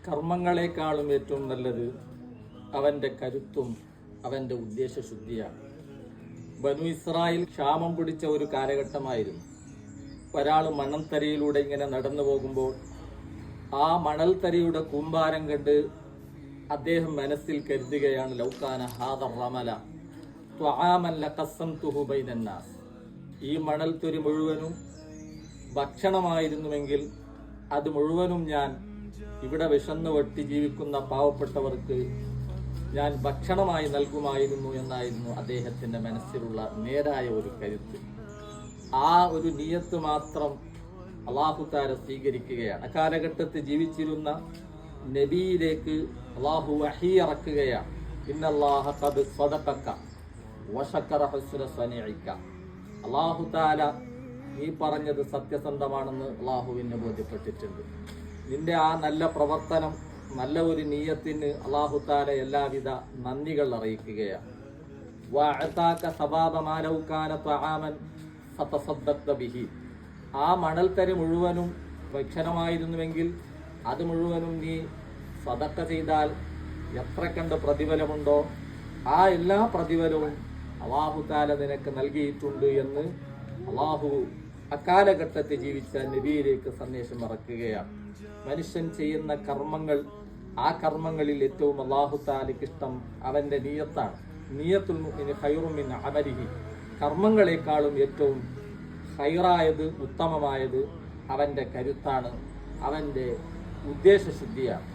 കർമ്മങ്ങളെക്കാളും ഏറ്റവും നല്ലത് അവൻ്റെ കരുത്തും അവൻ്റെ ഉദ്ദേശശുദ്ധിയാണ്. ബനു ഇസ്രായേൽ ക്ഷാമം പിടിച്ച ഒരു കാലഘട്ടമായിരുന്നു. ഒരാൾ മണൽത്തരിയിലൂടെ ഇങ്ങനെ നടന്നു പോകുമ്പോൾ ആ മണൽത്തരിയുടെ കൂമ്പാരം കണ്ട് അദ്ദേഹം മനസ്സിൽ കരുതുകയാണ്, ലൗകാന ഹാദർ റമല ത്വആമൻ ലഖസ്സംതുഹു ബൈനന്നാസ്. ഈ മണൽത്തരി മുഴുവനും ഭക്ഷണമായിരുന്നുവെങ്കിൽ അത് മുഴുവനും ഞാൻ ഇവിടെ വിശന്നു വെട്ടി ജീവിക്കുന്ന പാവപ്പെട്ടവർക്ക് ഞാൻ ഭക്ഷണമായി നൽകുമായിരുന്നു എന്നായിരുന്നു അദ്ദേഹത്തിൻ്റെ മനസ്സിലുള്ള നേരായ ഒരു കരുത്ത്. ആ ഒരു നിയത്ത് മാത്രം അല്ലാഹു തആല സ്വീകരിക്കുകയാണ്. അക്കാലഘട്ടത്തിൽ ജീവിച്ചിരുന്ന നബിയിലേക്ക് അല്ലാഹു വഹി ഇറക്കുകയാണ്. ഇന്നല്ലാഹ ഖദ് സ്വദഖക വശക്കറ ഹുസ്ന സനീഇക. അല്ലാഹു തആല നീ പറഞ്ഞത് സത്യസന്ധമാണെന്ന് അല്ലാഹുവിനെ ബോധ്യപ്പെട്ടിട്ടുണ്ട്. നിന്റെ ആ നല്ല പ്രവർത്തനം, നല്ല ഒരു നിയത്തിന് അല്ലാഹു തആല എല്ലാവിധ നന്ദികൾ അറിയിക്കുകയാണ്. വഅതാക സബാബ മാ ലൗ കാന തആമൻ ഫതസദ്ദഖത ബിഹി. ആ മണൽത്തരി മുഴുവനും ഭക്ഷണമായിരുന്നുവെങ്കിൽ അത് മുഴുവനും നീ സദഖ ചെയ്താൽ എത്ര കണ്ട് പ്രതിഫലമുണ്ടോ ആ എല്ലാ പ്രതിഫലവും അല്ലാഹു തആല നിനക്ക് നൽകിയിട്ടുണ്ട് എന്ന് അല്ലാഹു അക്കാലഘട്ടത്തിൽ ജീവിച്ച നബിയിലേക്ക് സന്ദേശം ഇറക്കുകയാണ്. മനുഷ്യൻ ചെയ്യുന്ന കർമ്മങ്ങൾ, ആ കർമ്മങ്ങളിൽ ഏറ്റവും അല്ലാഹു തആലയ്ക്ക് ഇഷ്ടം അവൻ്റെ നിയത്താണ്. നിയത്തുൽ മുഅ്മിനി ഖൈറും മിൻ അമലിഹി. കർമ്മങ്ങളെക്കാളും ഏറ്റവും ഖൈറായത്, ഉത്തമമായത് അവൻ്റെ കരുത്താണ്, അവൻ്റെ ഉദ്ദേശശുദ്ധിയാണ്.